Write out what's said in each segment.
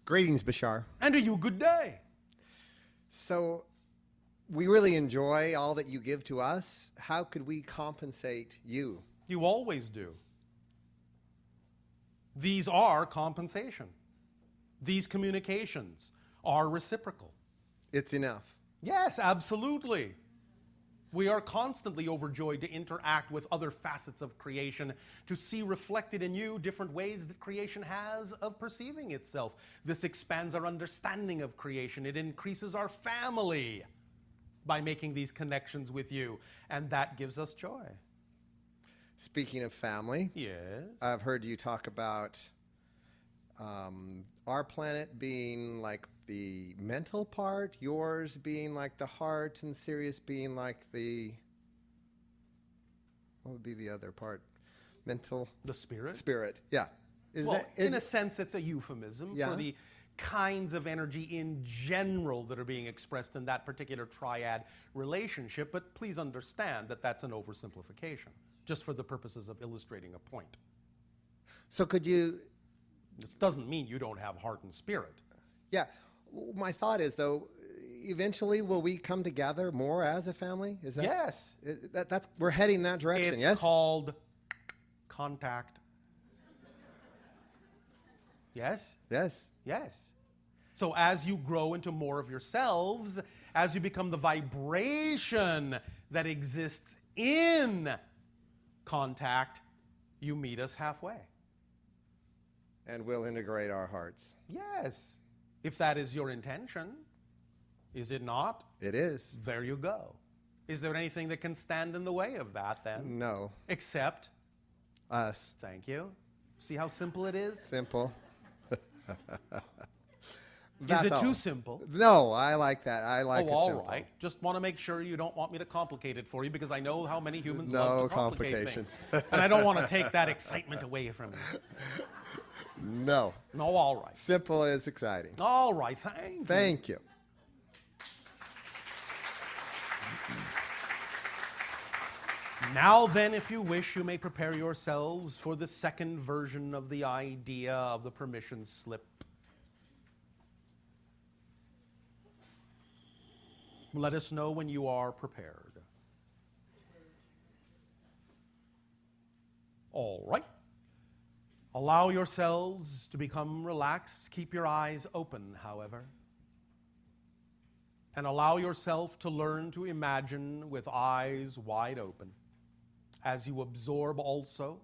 Greetings, Bashar. And to you, good day. So, we really enjoy all that you give to us. How could we compensate you? You always do. These are compensation. These communications are reciprocal. It's enough. Yes, absolutely. We are constantly overjoyed to interact with other facets of creation, to see reflected in you different ways that creation has of perceiving itself. This expands our understanding of creation. It increases our family by making these connections with you, and that gives us joy. Speaking of family, Yes. I've heard you talk about our planet being like the mental part, yours being like the heart, and Sirius being like the, what would be the other part? Mental? The spirit? Spirit, yeah. In a sense, it's a euphemism Yeah. for the kinds of energy in general that are being expressed in that particular triad relationship, but please understand that that's an oversimplification, just for the purposes of illustrating a point. So could you... This doesn't mean you don't have heart and spirit. Yeah. My thought is, though, eventually will we come together more as a family? Is that... Yes. That's we're heading that direction, It's yes? called contact. Yes? Yes. Yes. So as you grow into more of yourselves, as you become the vibration that exists in contact, you meet us halfway. And we'll integrate our hearts. Yes. If that is your intention. Is it not? It is. There you go. Is there anything that can stand in the way of that then? No. Except? Us. Thank you. See how simple it is? Simple. Is it too simple? No, I like that. I like it all simple. right. Just want to make sure you don't want me to complicate it for you, because I know how many humans No love to complicate complication. things. And I don't want to take that excitement away from you. No. No, all right. Simple is exciting. All right, thank you. Thank you. Now then, if you wish, you may prepare yourselves for the second version of the idea of the permission slip. Let us know when you are prepared. All right. Allow yourselves to become relaxed. Keep your eyes open, however. And allow yourself to learn to imagine with eyes wide open as you absorb also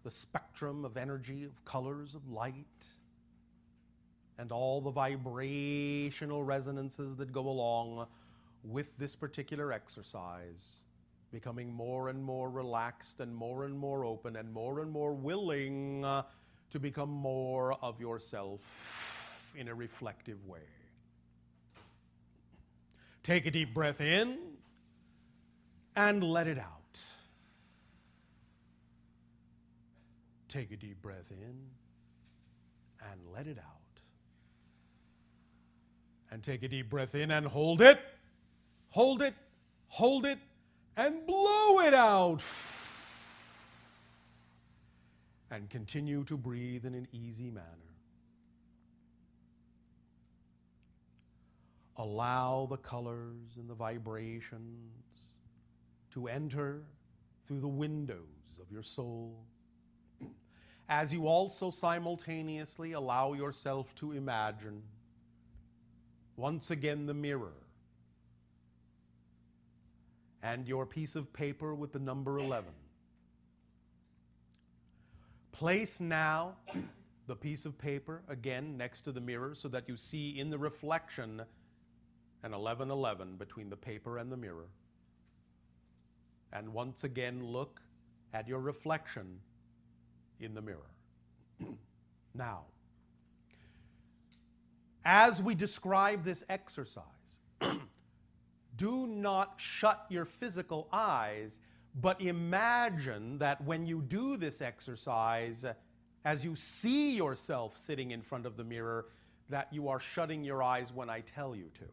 the spectrum of energy, of colors, of light, and all the vibrational resonances that go along with this particular exercise, becoming more and more relaxed and more open and more willing to become more of yourself in a reflective way. Take a deep breath in and let it out. Take a deep breath in and let it out. And take a deep breath in and hold it. Hold it, hold it, and blow it out. And continue to breathe in an easy manner. Allow the colors and the vibrations to enter through the windows of your soul, as you also simultaneously allow yourself to imagine once again the mirror and your piece of paper with the number 11. Place now the piece of paper again next to the mirror so that you see in the reflection an 1111 between the paper and the mirror. And once again look at your reflection in the mirror. Now, as we describe this exercise, do not shut your physical eyes, but imagine that when you do this exercise, as you see yourself sitting in front of the mirror, that you are shutting your eyes when I tell you to.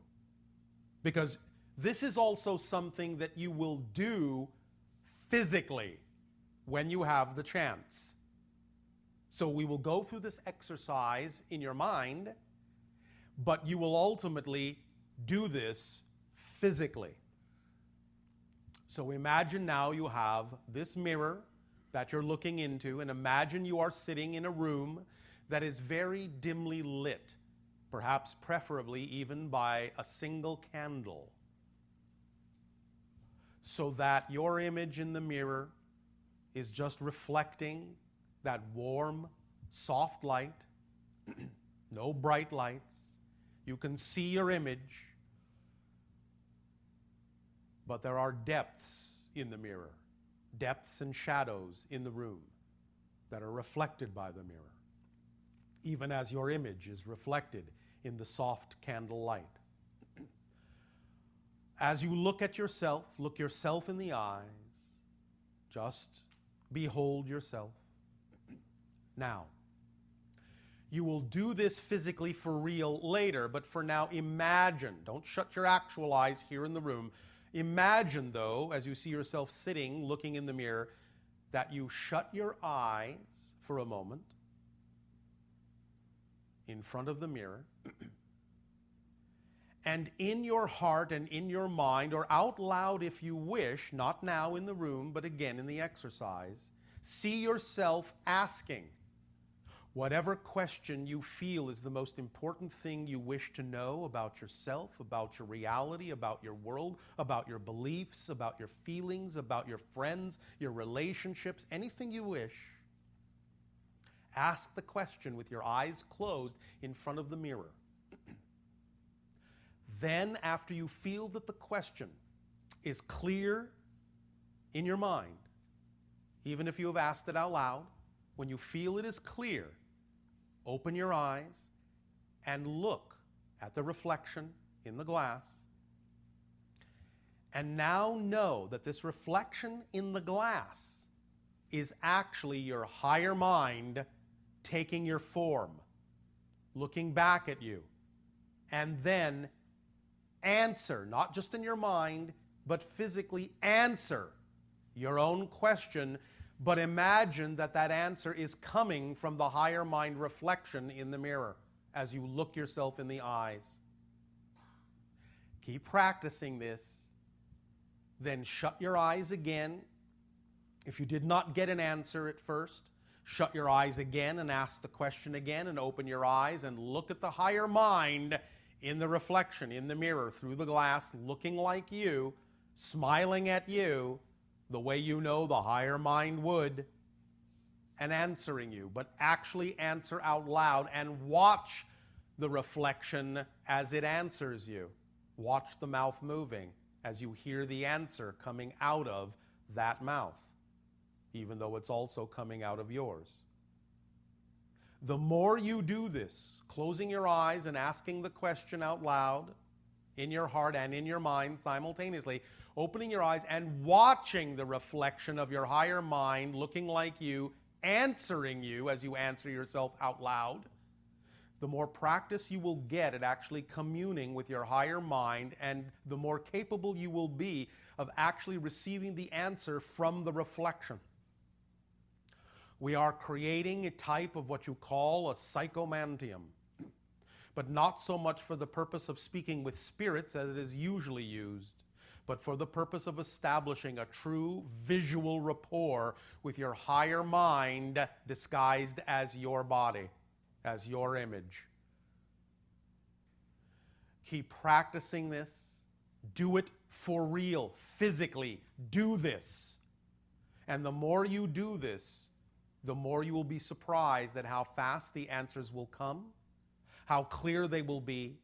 Because this is also something that you will do physically when you have the chance. So we will go through this exercise in your mind, but you will ultimately do this physically. So imagine now you have this mirror that you're looking into, and imagine you are sitting in a room that is very dimly lit, perhaps preferably even by a single candle, so that your image in the mirror is just reflecting that warm, soft light, no bright lights. You can see your image, but there are depths in the mirror, depths and shadows in the room that are reflected by the mirror, even as your image is reflected in the soft candle light. As you look at yourself, look yourself in the eyes, just behold yourself. Now, you will do this physically for real later, but for now, imagine. Don't shut your actual eyes here in the room. Imagine, though, as you see yourself sitting, looking in the mirror, that you shut your eyes for a moment in front of the mirror, and in your heart and in your mind, or out loud if you wish, not now in the room, but again in the exercise, see yourself asking whatever question you feel is the most important thing you wish to know about yourself, about your reality, about your world, about your beliefs, about your feelings, about your friends, your relationships, anything you wish. Ask the question with your eyes closed in front of the mirror. Then, after you feel that the question is clear in your mind, even if you have asked it out loud, when you feel it is clear, open your eyes and look at the reflection in the glass. And now know that this reflection in the glass is actually your higher mind taking your form, looking back at you, and then answer, not just in your mind, but physically answer your own question, but imagine that that answer is coming from the higher mind reflection in the mirror as you look yourself in the eyes. Keep practicing this. Then shut your eyes again. If you did not get an answer at first, shut your eyes again and ask the question again, and open your eyes and look at the higher mind in the reflection, in the mirror, through the glass, looking like you, smiling at you, the way you know the higher mind would, and answering you. But actually answer out loud and watch the reflection as it answers you. Watch the mouth moving as you hear the answer coming out of that mouth, even though it's also coming out of yours. The more you do this, closing your eyes and asking the question out loud in your heart and in your mind simultaneously, opening your eyes and watching the reflection of your higher mind looking like you, answering you as you answer yourself out loud, the more practice you will get at actually communing with your higher mind, and the more capable you will be of actually receiving the answer from the reflection. We are creating a type of what you call a psychomantium, but not so much for the purpose of speaking with spirits as it is usually used, but for the purpose of establishing a true visual rapport with your higher mind disguised as your body, as your image. Keep practicing this. Do it for real, physically. Do this. And the more you do this, the more you will be surprised at how fast the answers will come, how clear they will be,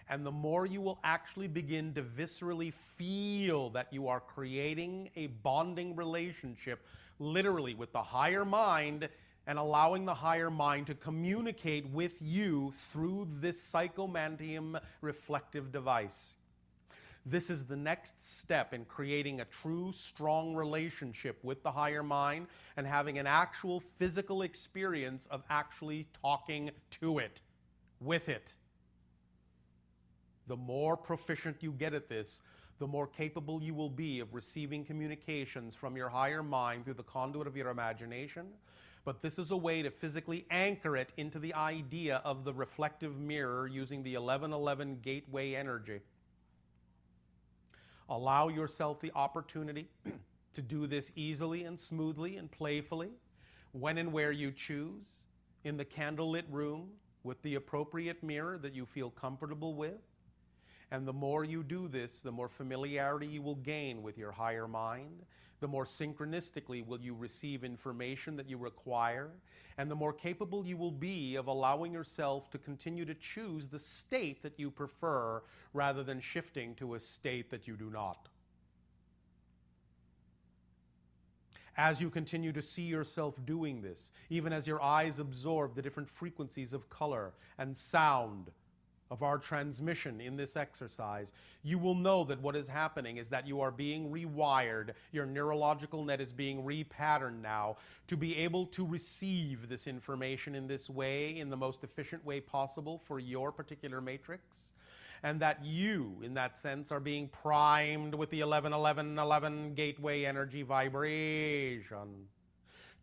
and the more you will actually begin to viscerally feel that you are creating a bonding relationship, literally with the higher mind, and allowing the higher mind to communicate with you through this psychomantium reflective device. This is the next step in creating a true, strong relationship with the higher mind and having an actual physical experience of actually talking to it, with it. The more proficient you get at this, the more capable you will be of receiving communications from your higher mind through the conduit of your imagination, But this is a way to physically anchor it into the idea of the reflective mirror using the 1111 gateway energy. Allow yourself the opportunity to do this easily and smoothly and playfully, when and where you choose, in the candlelit room with the appropriate mirror that you feel comfortable with. And the more you do this, the more familiarity you will gain with your higher mind, the more synchronistically will you receive information that you require, and the more capable you will be of allowing yourself to continue to choose the state that you prefer rather than shifting to a state that you do not. As you continue to see yourself doing this, even as your eyes absorb the different frequencies of color and sound of our transmission in this exercise, you will know that what is happening is that you are being rewired. Your neurological net is being repatterned now to be able to receive this information in this way, in the most efficient way possible for your particular matrix. And that you, in that sense, are being primed with the 11-11-11 gateway energy vibration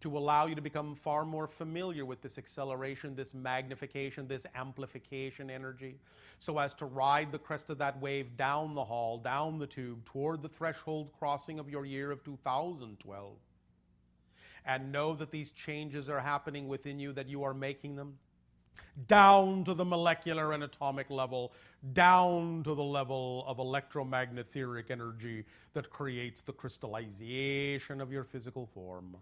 to allow you to become far more familiar with this acceleration, this magnification, this amplification energy, so as to ride the crest of that wave down the hall, down the tube, toward the threshold crossing of your year of 2012. And know that these changes are happening within you, that you are making them, down to the molecular and atomic level, down to the level of electromagnetic energy that creates the crystallization of your physical form,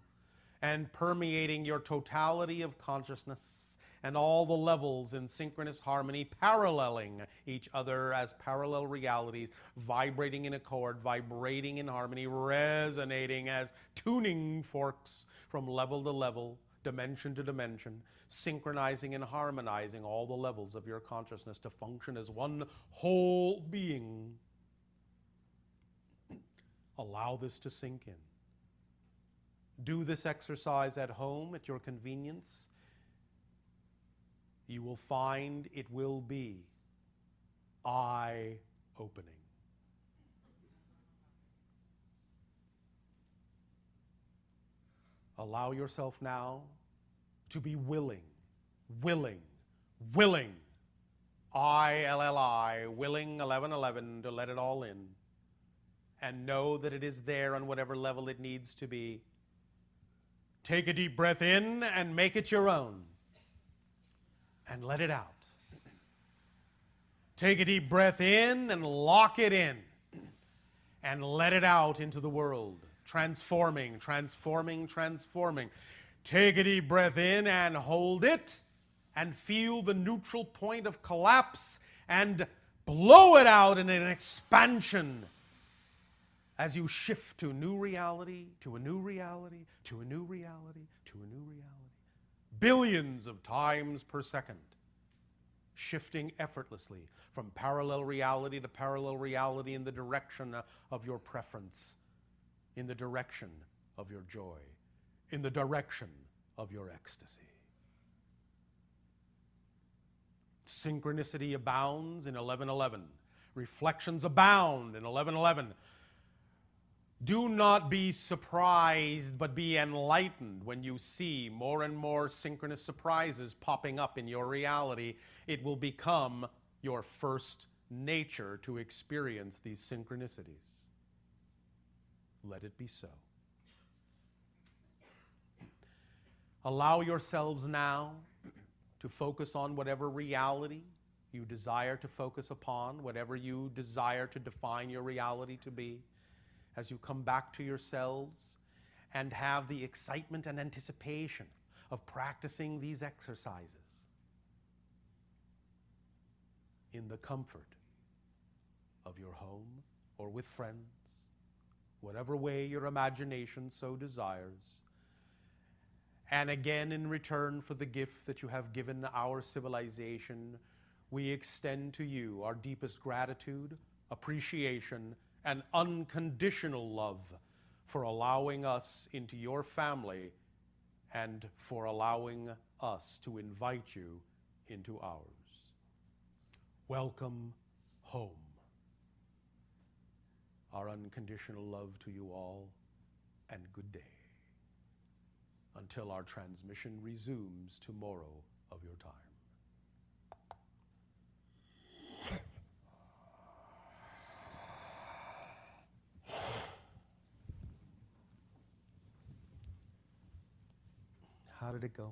and permeating your totality of consciousness and all the levels in synchronous harmony, paralleling each other as parallel realities, vibrating in accord, vibrating in harmony, resonating as tuning forks from level to level, dimension to dimension, synchronizing and harmonizing all the levels of your consciousness to function as one whole being. Allow this to sink in. Do this exercise at home at your convenience. You will find it will be eye-opening. Allow yourself now to be willing, I-L-L-I, willing 1111, to let it all in. And know that it is there on whatever level it needs to be. Take a deep breath in and make it your own. And let it out. Take a deep breath in and lock it in. And let it out into the world. Transforming, transforming, transforming. Take a deep breath in and hold it. And feel the neutral point of collapse. And blow it out in an expansion. As you shift to a new reality, to a new reality, to a new reality, to a new reality. Billions of times per second. Shifting effortlessly from parallel reality to parallel reality in the direction of your preference, in the direction of your joy, in the direction of your ecstasy. Synchronicity abounds in 1111. Reflections abound in 1111. Do not be surprised, but be enlightened when you see more and more synchronous surprises popping up in your reality. It will become your first nature to experience these synchronicities. Let it be so. Allow yourselves now to focus on whatever reality you desire to focus upon, whatever you desire to define your reality to be. As you come back to yourselves and have the excitement and anticipation of practicing these exercises in the comfort of your home or with friends, whatever way your imagination so desires. And again, in return for the gift that you have given our civilization, we extend to you our deepest gratitude, appreciation, and unconditional love for allowing us into your family and for allowing us to invite you into ours. Welcome home. Our unconditional love to you all, and good day. until our transmission resumes tomorrow of your time. How did it go?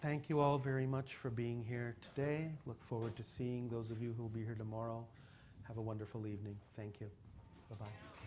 Thank you all very much for being here today. Look forward to seeing those of you who will be here tomorrow. Have a wonderful evening. Thank you. Bye-bye.